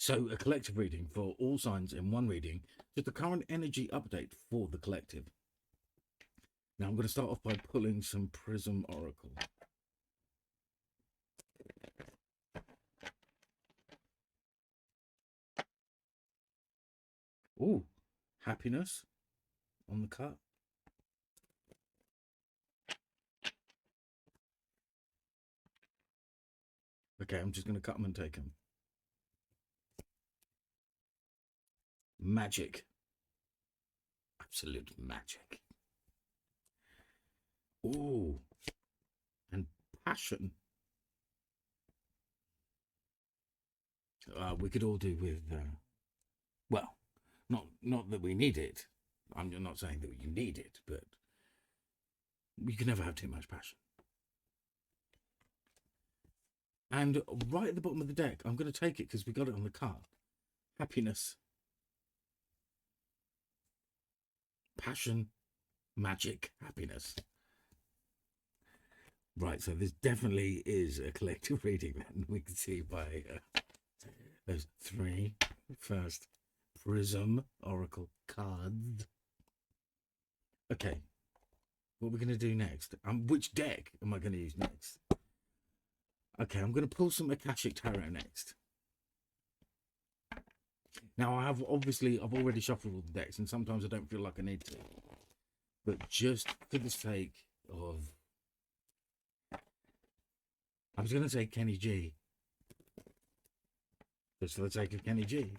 So a collective reading for all signs in one reading, just the current energy update for the collective. Now I'm going to start off by pulling some Prism Oracle. Ooh, happiness on the cut. Okay, I'm just going to cut them and take them. Magic. Absolute magic. Ooh, and passion. We could all do with, well, not that we need it. I'm not saying that you need it, but you can never have too much passion. And right at the bottom of the deck, I'm going to take it because we got it on the card. Happiness. Passion. Magic. Happiness. Right, so this definitely is a collective reading then. We can see by those three first Prism Oracle cards. Okay, what we're going to do next. Which deck am I going to use next? Okay, I'm going to pull some Akashic Tarot next. Now, I've already shuffled all the decks, and sometimes I don't feel like I need to. But just for the sake of... I was going to say Kenny G. Just for the sake of Kenny G.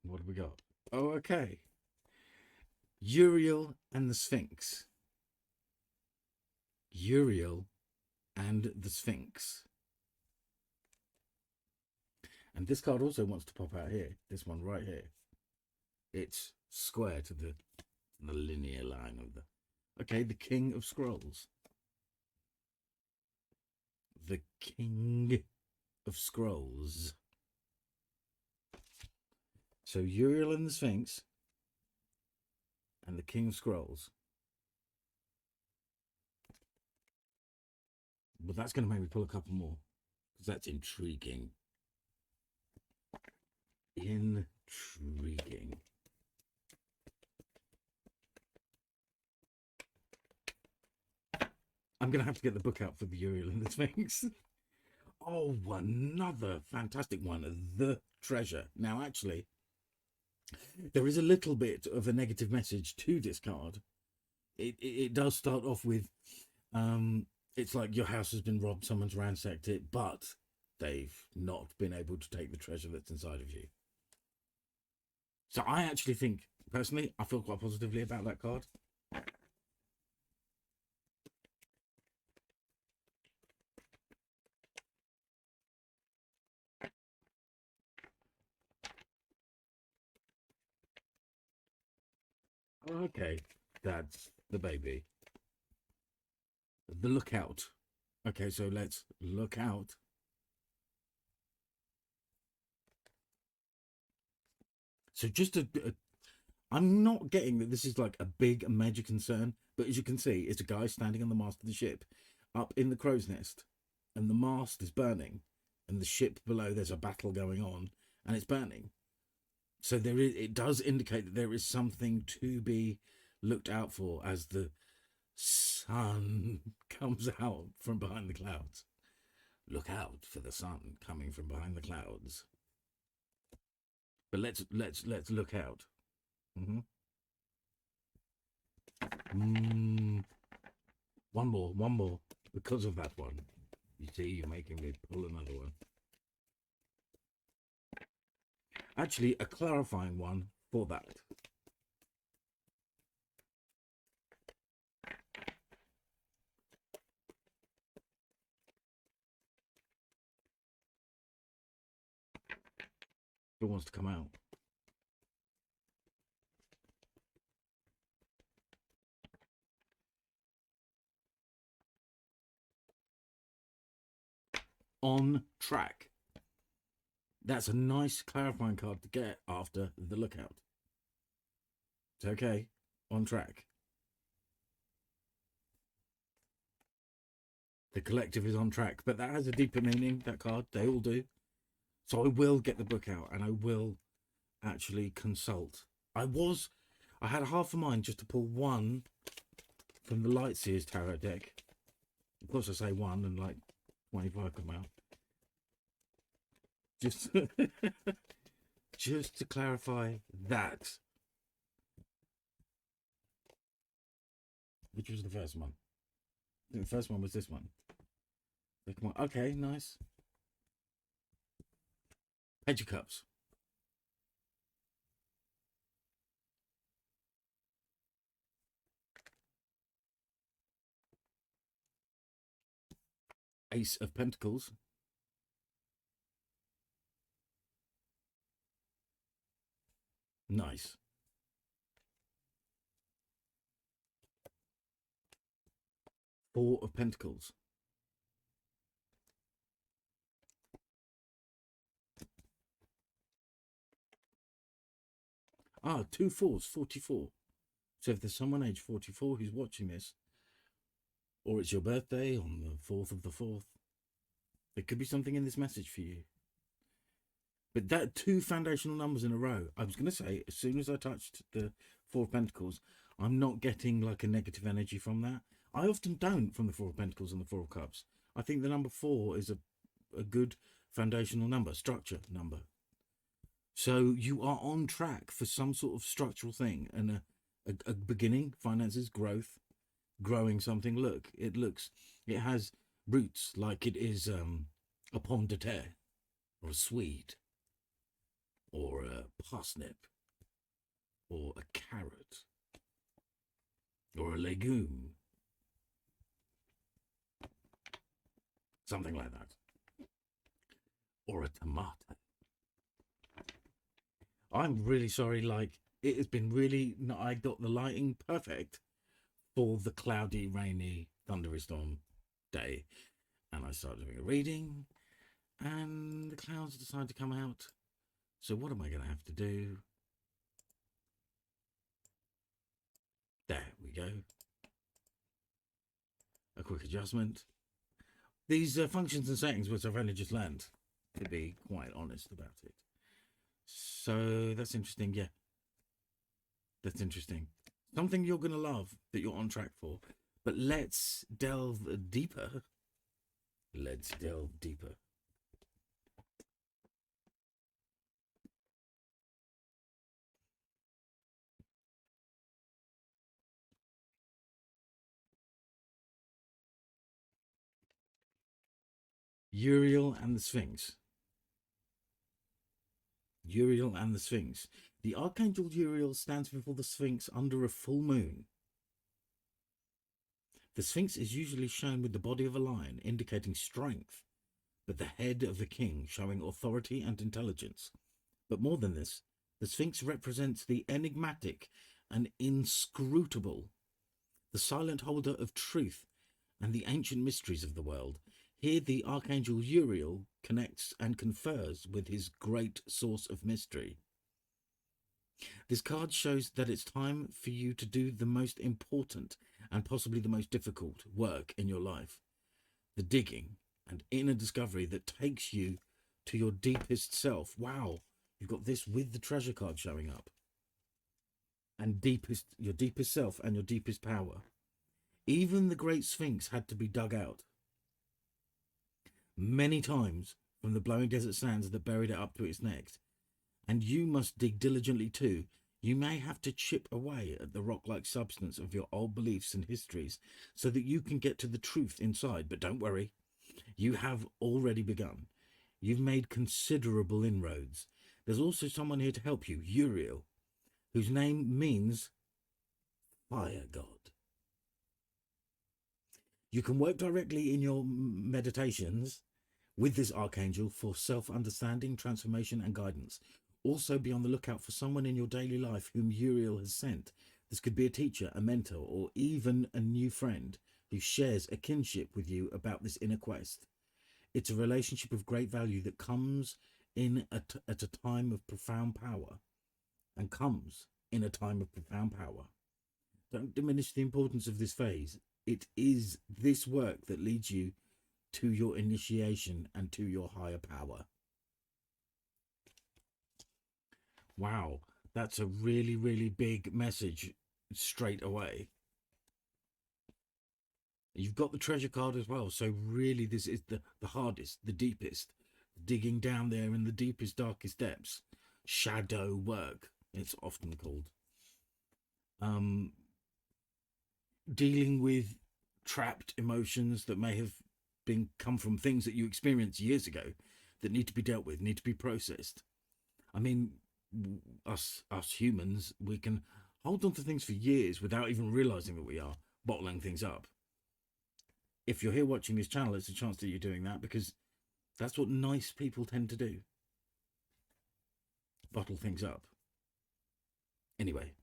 What have we got? Oh, okay. Uriel and the Sphinx. Uriel and the Sphinx. And this card also wants to pop out here. This one right here. It's square to the linear line of the... Okay, the King of Scrolls. The King of Scrolls. So Uriel and the Sphinx and the King of Scrolls. But that's going to make me pull a couple more because that's intriguing. Intriguing. I'm going to have to get the book out for the Uriel and the Sphinx. Oh, another fantastic one. The Treasure. Now, actually, there is a little bit of a negative message to this card. It does start off with, it's like your house has been robbed, someone's ransacked it, but they've not been able to take the treasure that's inside of you. So I actually think, personally, I feel quite positively about that card. Okay, that's the baby. The Lookout. Okay, so let's look out. So just I'm not getting that this is like a big major concern, but as you can see, it's a guy standing on the mast of the ship up in the crow's nest, and the mast is burning, and the ship below, there's a battle going on, and it's burning. So it does indicate that there is something to be looked out for as the sun comes out from behind the clouds. Look out for the sun coming from behind the clouds. But let's look out. One more. Because of that one. You see, you're making me pull another one. Actually, a clarifying one for that. Who wants to come out? On track. That's a nice clarifying card to get after the lookout. It's okay. On track. The collective is on track, but that has a deeper meaning, that card. They all do. So I will get the book out and I will actually consult. I had half a mind just to pull one from the Lightseers Tarot deck. Of course, I say one and like 25 come out. Just, just to clarify that. Which was the first one? I think the first one was this one. Come on. Okay, nice. Page of Cups. Ace of Pentacles. Nice. Four of Pentacles. Ah, 2 4s, 44. So if there's someone age 44 who's watching this, or it's your birthday on the 4th of the 4th, there could be something in this message for you. But that 2 foundational numbers in a row, I was going to say, as soon as I touched the 4 of Pentacles, I'm not getting like a negative energy from that. I often don't from the 4 of Pentacles and the 4 of Cups. I think the number 4 is a good foundational number, structure number. So you are on track for some sort of structural thing and a beginning, finances, growth, growing something. Look, it has roots like it is a pomme de terre or a swede or a parsnip or a carrot or a legume. Something like that. Or a tomato. I'm really sorry, like, it has been really, I got the lighting perfect for the cloudy, rainy, thundery storm day. And I started doing a reading, and the clouds decided to come out. So what am I going to have to do? There we go. A quick adjustment. These functions and settings, which I've only just learned, to be quite honest about it. So that's interesting, yeah. That's interesting. Something you're going to love that you're on track for. But let's delve deeper. Let's delve deeper. Uriel and the Sphinx. Uriel and the Sphinx. The Archangel Uriel stands before the Sphinx under a full moon. The Sphinx is usually shown with the body of a lion, indicating strength, but the head of the king, showing authority and intelligence. But more than this, the Sphinx represents the enigmatic and inscrutable, the silent holder of truth and the ancient mysteries of the world. Here the Archangel Uriel connects and confers with his great source of mystery. This card shows that it's time for you to do the most important and possibly the most difficult work in your life. The digging and inner discovery that takes you to your deepest self. Wow, you've got this with the treasure card showing up. And your deepest self and your deepest power. Even the Great Sphinx had to be dug out many times from the blowing desert sands that buried it up to its neck. And you must dig diligently too. You may have to chip away at the rock-like substance of your old beliefs and histories so that you can get to the truth inside. But don't worry, you have already begun. You've made considerable inroads. There's also someone here to help you, Uriel, whose name means fire god. You can work directly in your meditations with this archangel for self-understanding, transformation, and guidance. Also be on the lookout for someone in your daily life whom Uriel has sent. This could be a teacher, a mentor, or even a new friend who shares a kinship with you about this inner quest. It's a relationship of great value that comes at a time of profound power and comes in a time of profound power. Don't diminish the importance of this phase. It is this work that leads you to your initiation and to your higher power. Wow, that's a really, really big message straight away. You've got the treasure card as well. So really this is the hardest, the deepest, digging down there in the deepest, darkest depths. Shadow work, it's often called. Dealing with trapped emotions that may have come from things that you experienced years ago that need to be dealt with, need to be processed. I mean, us humans, we can hold on to things for years without even realizing that we are bottling things up. If you're here watching this channel, it's a chance that you're doing that, because that's what nice people tend to do. Bottle things up. Anyway,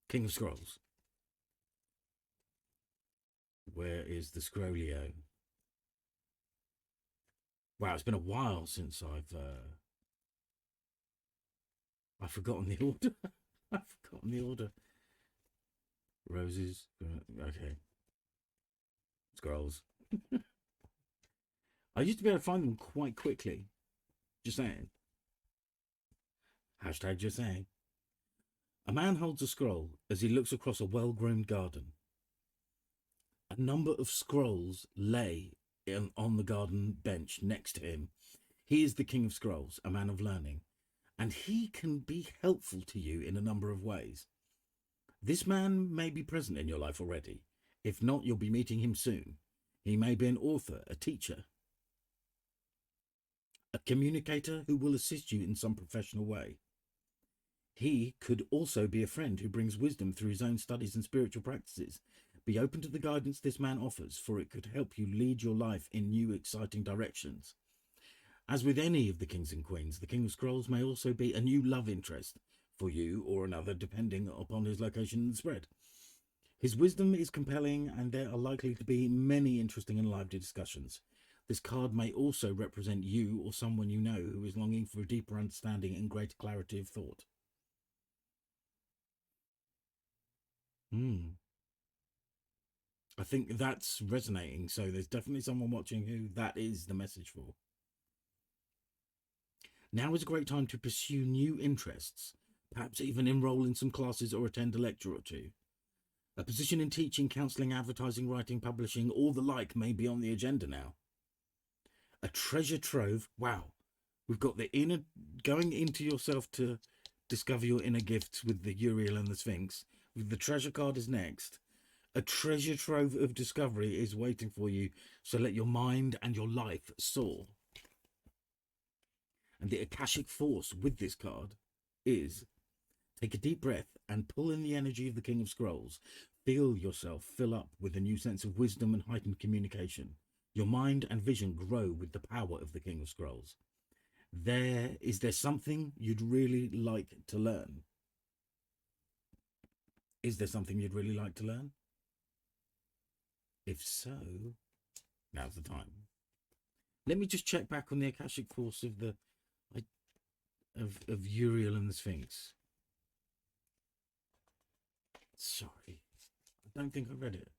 King of Scrolls. Where is the Scrollio? Wow, it's been a while since I've forgotten the order. I've forgotten the order. Roses. Okay. Scrolls. I used to be able to find them quite quickly. Just saying. Hashtag just saying. A man holds a scroll as he looks across a well-groomed garden. A number of scrolls lay on the garden bench next to him. He is the King of Scrolls, a man of learning, and he can be helpful to you in a number of ways. This man may be present in your life already. If not, you'll be meeting him soon. He may be an author, a teacher, a communicator who will assist you in some professional way. He could also be a friend who brings wisdom through his own studies and spiritual practices. Be open to the guidance this man offers, for it could help you lead your life in new, exciting directions. As with any of the kings and queens, the King of Scrolls may also be a new love interest for you or another, depending upon his location and spread. His wisdom is compelling, and there are likely to be many interesting and lively discussions. This card may also represent you or someone you know who is longing for a deeper understanding and greater clarity of thought. I think that's resonating, so there's definitely someone watching who that is the message for. Now is a great time to pursue new interests, perhaps even enroll in some classes or attend a lecture or two. A position in teaching, counselling, advertising, writing, publishing, all the like may be on the agenda now. A treasure trove. Wow. We've got the inner, going into yourself to discover your inner gifts with the Uriel and the Sphinx. The treasure card is next. A treasure trove of discovery is waiting for you, so let your mind and your life soar. And the Akashic force with this card is: take a deep breath and pull in the energy of the King of Scrolls. Feel yourself fill up with a new sense of wisdom and heightened communication. Your mind and vision grow with the power of the King of Scrolls. Is there something you'd really like to learn? Is there something you'd really like to learn? If so, now's the time. Let me just check back on the Akashic force of the of Uriel and the Sphinx. Sorry, I don't think I read it.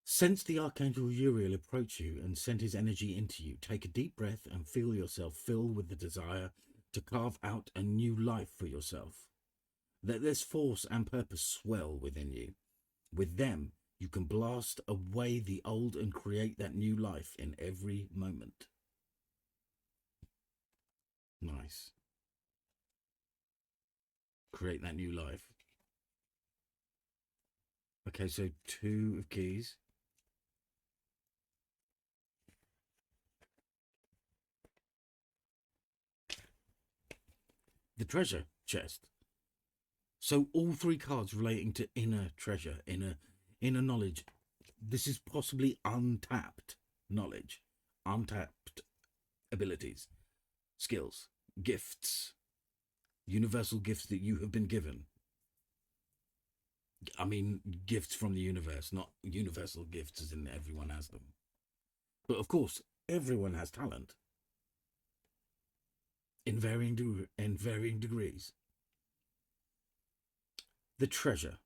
Sense the Archangel Uriel approach you and send his energy into you. Take a deep breath and feel yourself fill with the desire to carve out a new life for yourself. Let this force and purpose swell within you. With them, you can blast away the old and create that new life in every moment. Nice. Create that new life. Okay, so 2 of keys. The treasure chest. So all 3 cards relating to inner treasure, inner knowledge. This is possibly untapped knowledge, untapped abilities, skills, gifts, universal gifts that you have been given. I mean, gifts from the universe, not universal gifts as in everyone has them. But of course, everyone has talent in varying degrees. The treasure.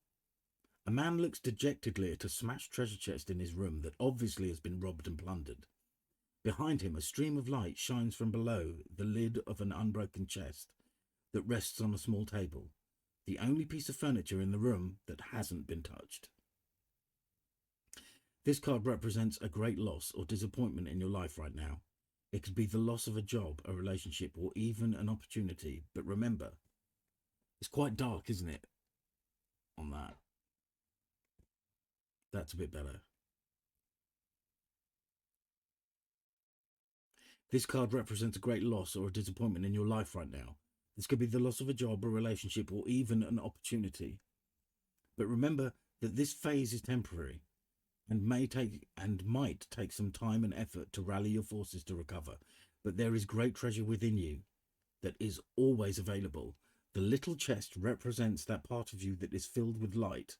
A man looks dejectedly at a smashed treasure chest in his room that obviously has been robbed and plundered. Behind him, a stream of light shines from below the lid of an unbroken chest that rests on a small table, the only piece of furniture in the room that hasn't been touched. This card represents a great loss or disappointment in your life right now. It could be the loss of a job, a relationship, or even an opportunity. But remember, it's quite dark, isn't it? On that. That's a bit better. This card represents a great loss or a disappointment in your life right now. This could be the loss of a job, a relationship, or even an opportunity. But remember that this phase is temporary and might take some time and effort to rally your forces to recover. But there is great treasure within you that is always available. The little chest represents that part of you that is filled with light.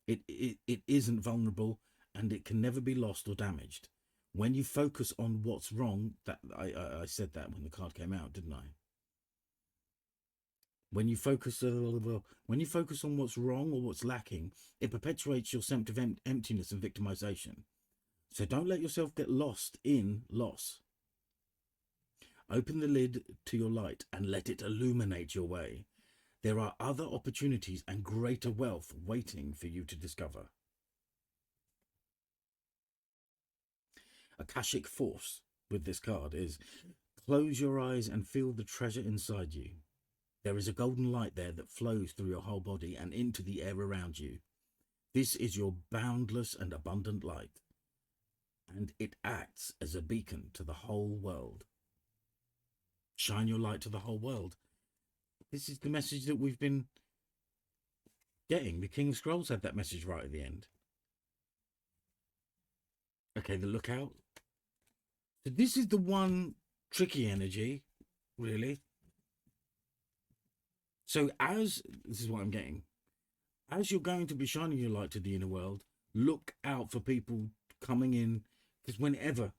It isn't vulnerable, and it can never be lost or damaged. When you focus on what's wrong, that I said that when the card came out, didn't I? When you focus on what's wrong or what's lacking, it perpetuates your sense of emptiness and victimization. So don't let yourself get lost in loss. Open the lid to your light and let it illuminate your way. There are other opportunities and greater wealth waiting for you to discover. Akashic force with this card is: close your eyes and feel the treasure inside you. There is a golden light there that flows through your whole body and into the air around you. This is your boundless and abundant light, and it acts as a beacon to the whole world. Shine your light to the whole world. This is the message that we've been getting. The King of Scrolls had that message right at the end. Okay, the lookout. So this is the one tricky energy, really. So this is what I'm getting. As you're going to be shining your light to the inner world, look out for people coming in, because whenever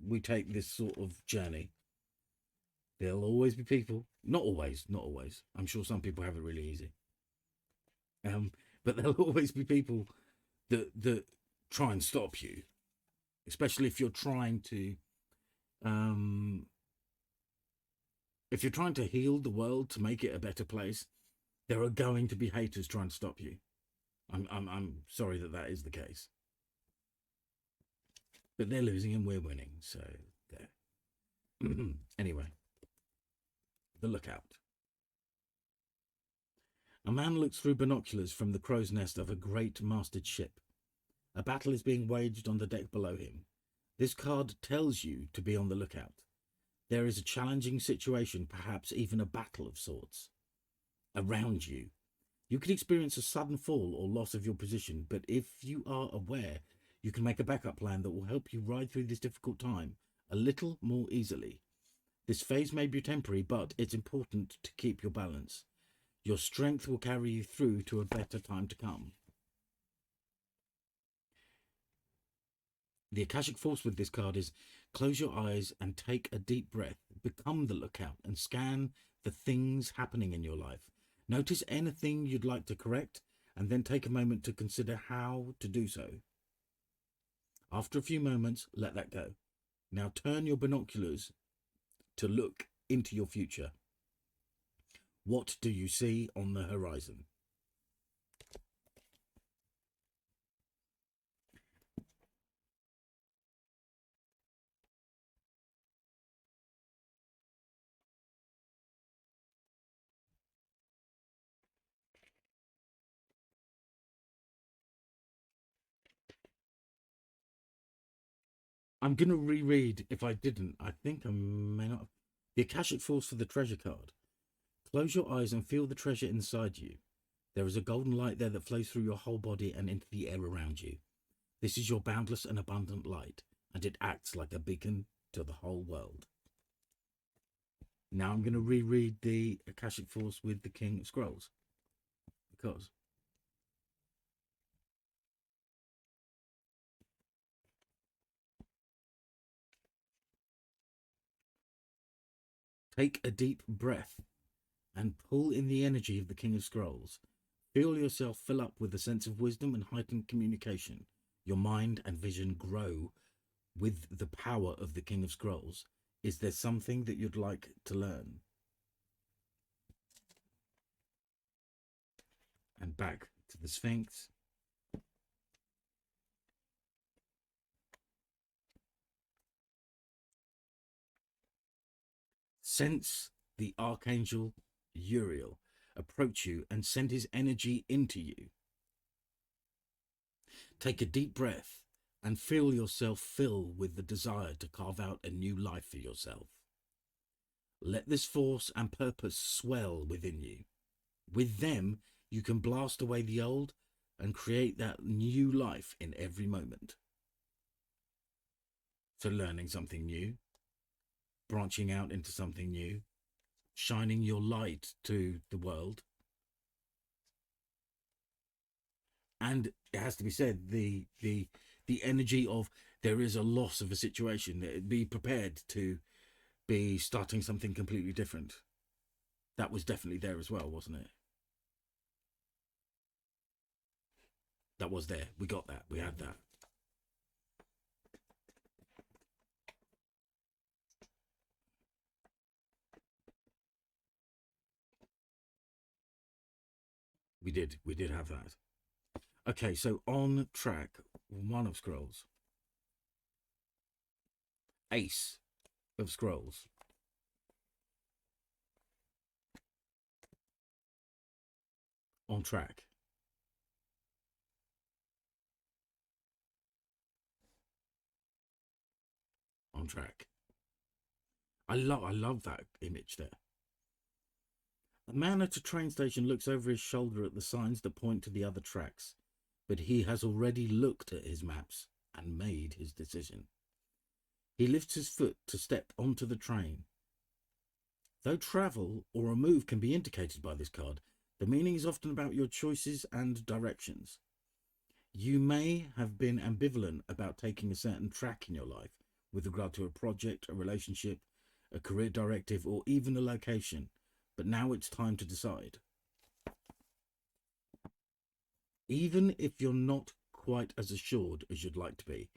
we take this sort of journey, there'll always be people. Not always. I'm sure some people have it really easy. But there'll always be people that try and stop you, especially if you're trying to heal the world to make it a better place. There are going to be haters trying to stop you. I'm sorry that is the case, but they're losing and we're winning. So there. Anyway, the lookout. A man looks through binoculars from the crow's nest of a great masted ship. A battle is being waged on the deck below him. This card tells you to be on the lookout. There is a challenging situation, perhaps even a battle of sorts, around you. You could experience a sudden fall or loss of your position, but if you are aware, you can make a backup plan that will help you ride through this difficult time a little more easily. This phase may be temporary, but it's important to keep your balance. Your strength will carry you through to a better time to come. The Akashic force with this card is: close your eyes and take a deep breath. Become the lookout and scan the things happening in your life. Notice anything you'd like to correct, and then take a moment to consider how to do so. After a few moments, let that go. Now turn your binoculars to look into your future. What do you see on the horizon? I'm going to reread, if I didn't. I think I may not. The Akashic force for the treasure card. Close your eyes and feel the treasure inside you. There is a golden light there that flows through your whole body and into the air around you. This is your boundless and abundant light, and it acts like a beacon to the whole world. Now I'm going to reread the Akashic force with the King of Scrolls, because Take a deep breath and pull in the energy of the King of Scrolls. Feel yourself fill up with a sense of wisdom and heightened communication. Your mind and vision grow with the power of the King of Scrolls. Is there something that you'd like to learn? And back to the Sphinx. Sense the Archangel Uriel approach you and send his energy into you. Take a deep breath and feel yourself fill with the desire to carve out a new life for yourself. Let this force and purpose swell within you. With them, you can blast away the old and create that new life in every moment. So learning something new, branching out into something new, shining your light to the world. And it has to be said, the energy of there is a loss of a situation. Be prepared to be starting something completely different. That was definitely there as well, wasn't it? That was there. We got that. We had that. We did. We did have that. Okay, so on track, one of Scrolls. Ace of Scrolls. On track. On track. I love that image there. A man at a train station looks over his shoulder at the signs that point to the other tracks, but he has already looked at his maps and made his decision. He lifts his foot to step onto the train. Though travel or a move can be indicated by this card, the meaning is often about your choices and directions. You may have been ambivalent about taking a certain track in your life with regard to a project, a relationship, a career directive, or even a location, but now it's time to decide. Even if you're not quite as assured as you'd like to be,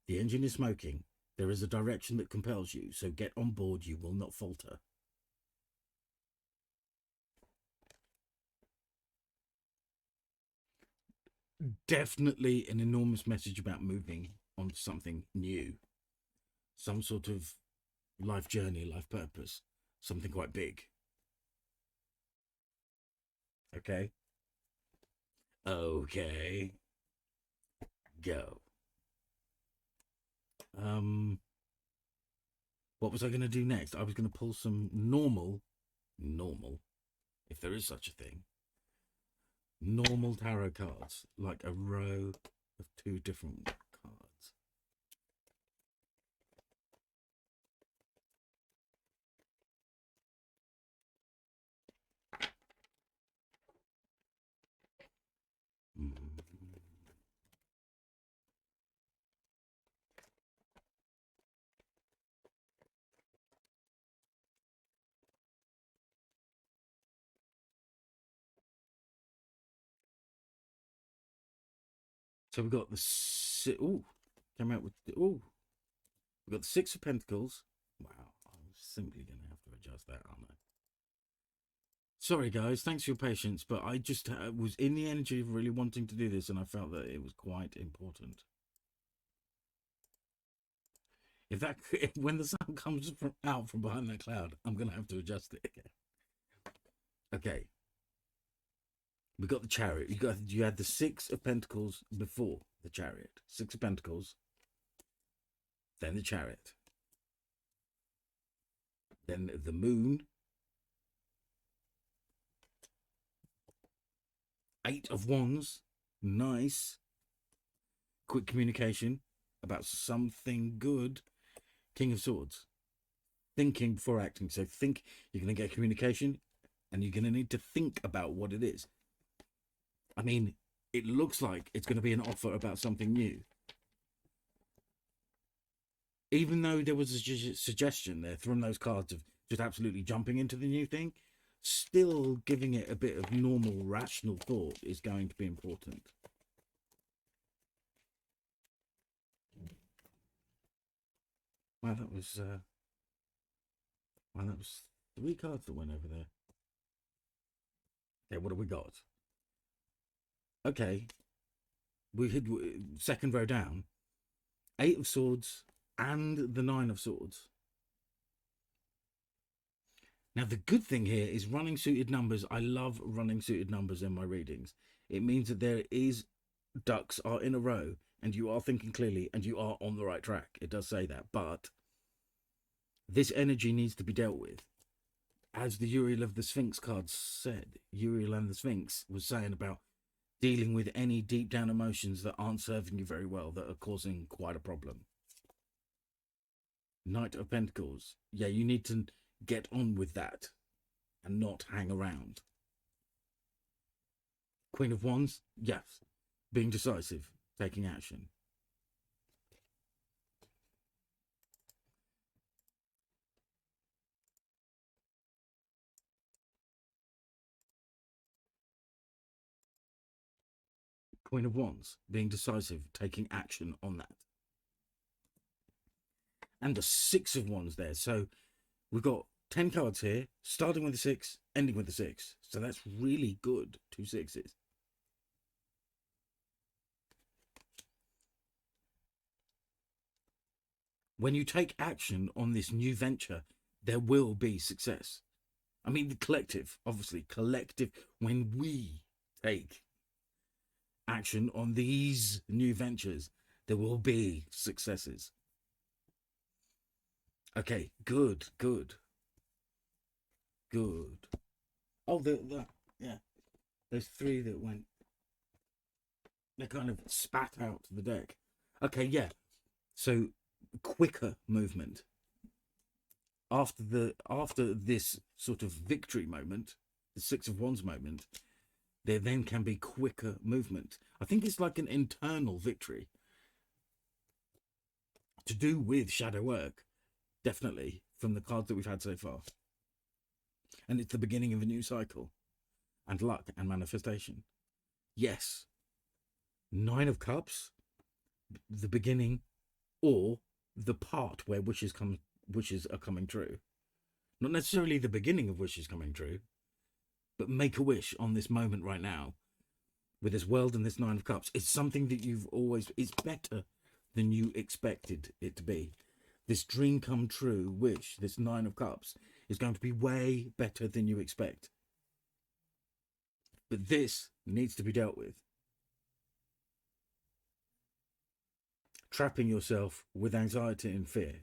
the engine is smoking, there is a direction that compels you, so get on board, you will not falter. Definitely an enormous message about moving on to something new, some sort of life journey, life purpose, something quite big. Okay. Okay. Go. What was I going to do next? I was going to pull some normal, if there is such a thing, normal tarot cards, like a row of two different cards. So we've got the came out with we've got the Six of Pentacles. Wow, I'm simply going to have to adjust that, aren't I? Sorry guys, thanks for your patience, but I just was in the energy of really wanting to do this, and I felt that it was quite important. When the sun comes out from behind that cloud, I'm going to have to adjust it again. Okay. We got the Chariot. You had the Six of Pentacles before the Chariot. Six of Pentacles. Then the Chariot. Then the Moon. Eight of Wands. Nice. Quick communication about something good. King of Swords. Thinking before acting. So think you're going to get communication, and you're going to need to think about what it is. I mean, it looks like it's going to be an offer about something new. Even though there was a suggestion there from those cards of just absolutely jumping into the new thing. Still giving it a bit of normal, rational thought is going to be important. Wow, that was 3 cards that went over there. Okay, what have we got? Okay, we hit second row down. 8 of Swords and the 9 of Swords. Now, the good thing here is running suited numbers. I love running suited numbers in my readings. It means that there is ducks are in a row and you are thinking clearly and you are on the right track. It does say that, but this energy needs to be dealt with. As the Uriel of the Sphinx card said, Uriel and the Sphinx was saying about dealing with any deep down emotions that aren't serving you very well, that are causing quite a problem. Knight of Pentacles. Yeah, you need to get on with that and not hang around. Queen of Wands. Yes. Being decisive. Taking action. Queen of Wands. Being decisive. Taking action on that. And the 6 of Wands there. So we've got 10 cards here, starting with the 6, ending with the 6. So that's really good. 2 6s. When you take action on this new venture, there will be success. I mean, the collective, obviously, collective, when we take action on these new ventures, there will be successes. Okay, good. Oh, yeah, there's 3 that went. They kind of spat out the deck. Okay, yeah. So quicker movement after this sort of victory moment, the 6 of Wands moment. There then can be quicker movement. I think it's like an internal victory to do with shadow work, definitely, from the cards that we've had so far. And it's the beginning of a new cycle, and luck and manifestation. Yes. 9 of Cups, the beginning, or the part where wishes are coming true. Not necessarily the beginning of wishes coming true, but make a wish on this moment right now with this world and this 9 of Cups. It's something that it's better than you expected it to be. This dream come true wish, this 9 of Cups, is going to be way better than you expect. But this needs to be dealt with. Trapping yourself with anxiety and fear.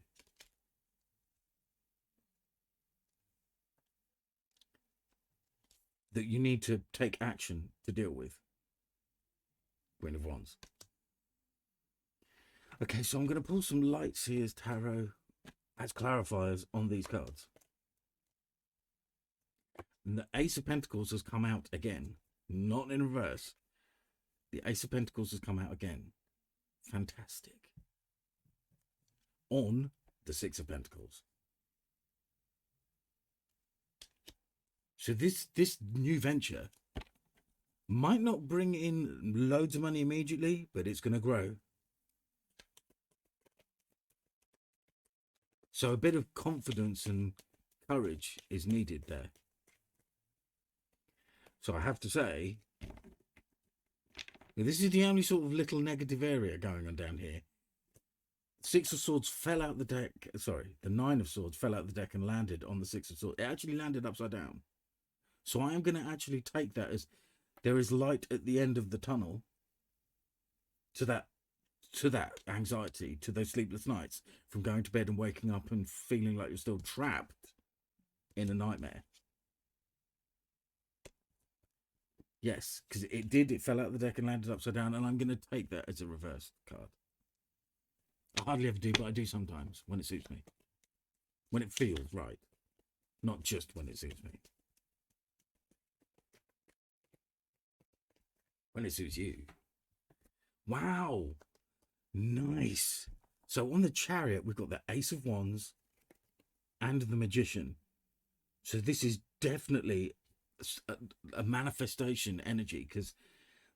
That you need to take action to deal with. Queen of Wands. Okay, so I'm going to pull some Light Seers Tarot as clarifiers on these cards. And the Ace of Pentacles has come out again. Not in reverse. The Ace of Pentacles has come out again. Fantastic. On the 6 of Pentacles. So this new venture might not bring in loads of money immediately, but it's going to grow. So a bit of confidence and courage is needed there. So I have to say, this is the only sort of little negative area going on down here. 6 of Swords fell out the deck. Sorry, the 9 of Swords fell out the deck and landed on the 6 of Swords. It actually landed upside down. So I am going to actually take that as there is light at the end of the tunnel to that anxiety, to those sleepless nights from going to bed and waking up and feeling like you're still trapped in a nightmare. Yes, because it fell out of the deck and landed upside down, and I'm going to take that as a reverse card. I hardly ever do, but I do sometimes when it suits me. When it feels right. Not just when it suits me. When it suits you. Wow. Nice. So on the Chariot, we've got the Ace of Wands and the Magician. So this is definitely a manifestation energy, because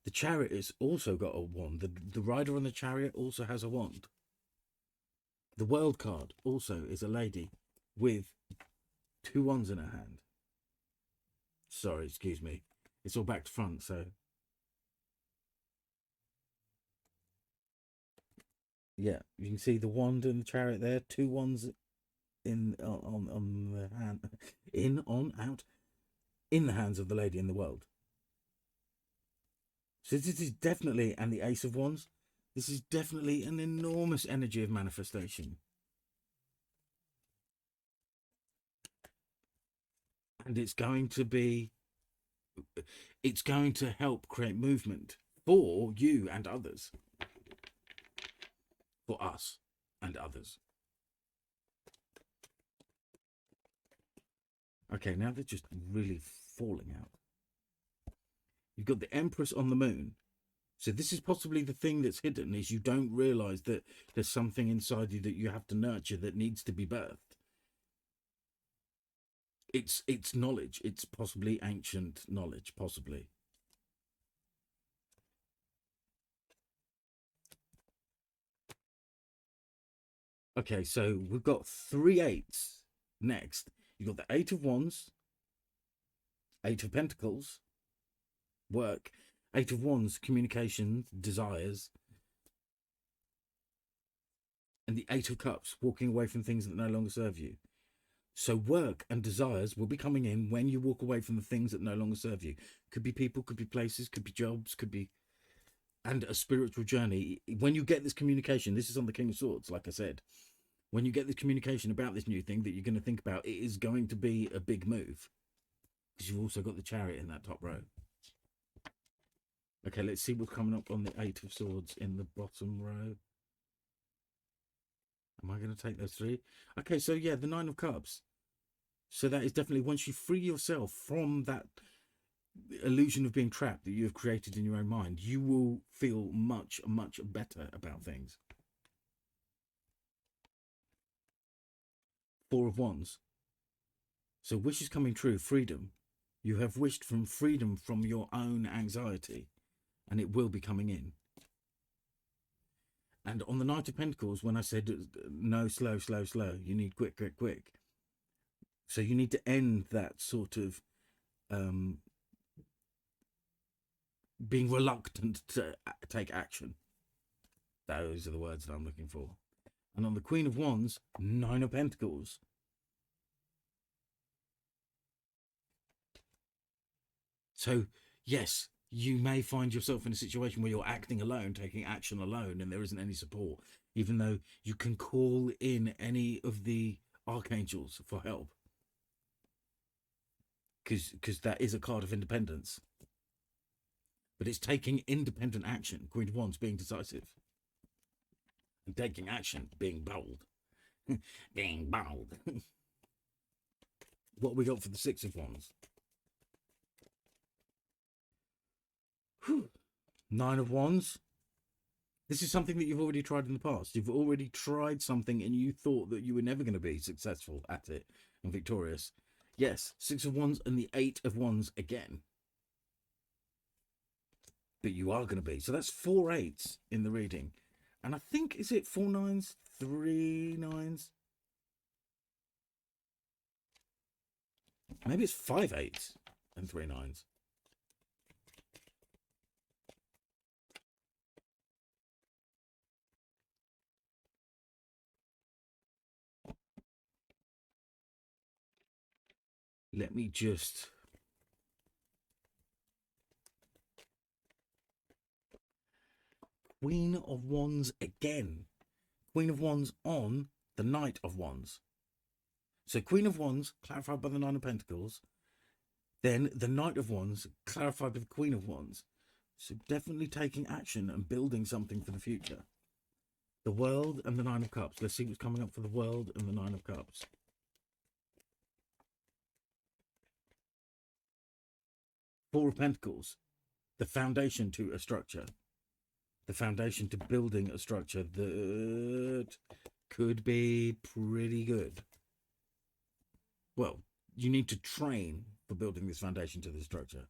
the chariot has also got a wand. The rider on the chariot also has a wand. The world card also is a lady with two wands in her hand. Sorry, excuse me. It's all back to front, so yeah, you can see the wand and the chariot there. Two wands in on the hand, in on out, in the hands of the lady in the world. So this is definitely, and the Ace of Wands. This is definitely an enormous energy of manifestation, and it's going to help create movement for you and others, for us and others. Okay, now they're just really falling out. You've got the Empress on the moon. So this is possibly the thing that's hidden, is you don't realize that there's something inside you that you have to nurture, that needs to be birthed. It's knowledge. It's possibly ancient knowledge, possibly. Okay, so we've got 3 eights next. You've got the Eight of Wands, Eight of Pentacles, work, Eight of Wands, communication, desires, and the Eight of Cups, walking away from things that no longer serve you. So work and desires will be coming in when you walk away from the things that no longer serve you. Could be people, could be places, could be jobs, could be... And a spiritual journey. When you get this communication, this is on the King of Swords, like I said. When you get this communication about this new thing that you're going to think about, it is going to be a big move. Because you've also got the Chariot in that top row. Okay, let's see what's coming up on the Eight of Swords in the bottom row. Am I going to take those 3? Okay, so yeah, the Nine of Cups. So that is definitely, once you free yourself from that illusion of being trapped that you have created in your own mind, you will feel much, much better about things. Four of Wands. So wishes coming true, freedom. You have wished from freedom from your own anxiety, and it will be coming in. And on the Knight of Pentacles, when I said no, slow, slow, slow, you need quick, quick, quick. So you need to end that sort of being reluctant to take action. Those are the words that I'm looking for. And on the Queen of Wands, Nine of Pentacles. So, yes, you may find yourself in a situation where you're acting alone, taking action alone, and there isn't any support, even though you can call in any of the archangels for help. Because that is a card of independence. But it's taking independent action. Queen of Wands being decisive. And taking action, being bold. Being bold. What we got for the Six of Wands? Whew. Nine of Wands. This is something that you've already tried in the past. You've already tried something and you thought that you were never going to be successful at it and victorious. Yes, Six of Wands and the Eight of Wands again. But you are going to be. So that's 4 eights in the reading. And I think, is it 4 nines, 3 nines? Maybe it's 5 eights and 3 nines. Let me just... Queen of Wands again. Queen of Wands on the Knight of Wands. So Queen of Wands, clarified by the Nine of Pentacles. Then the Knight of Wands, clarified by the Queen of Wands. So definitely taking action and building something for the future. The World and the Nine of Cups. Let's see what's coming up for the World and the Nine of Cups. Four of Pentacles. The foundation to a structure. The foundation to building a structure that could be pretty good. Well, you need to train for building this foundation to the structure.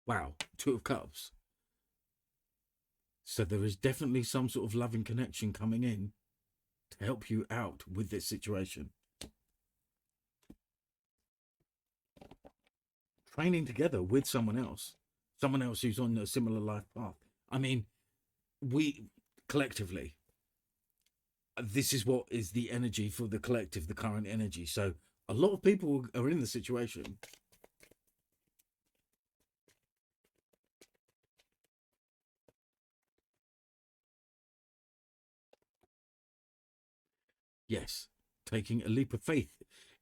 Wow, Two of Cups. So there is definitely some sort of loving connection coming in to help you out with this situation. Training together with someone else who's on a similar life path. I mean, we collectively, this is what is the energy for the collective, the current energy. So a lot of people are in the situation. Yes, taking a leap of faith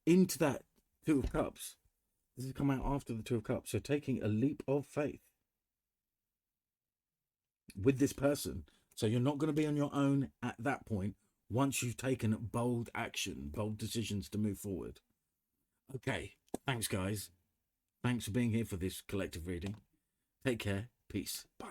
into that Two of Cups. This has come out after the Two of Cups. So taking a leap of faith with this person. So you're not going to be on your own at that point once you've taken bold action, bold decisions to move forward. Okay, thanks, guys. Thanks for being here for this collective reading. Take care. Peace. Bye.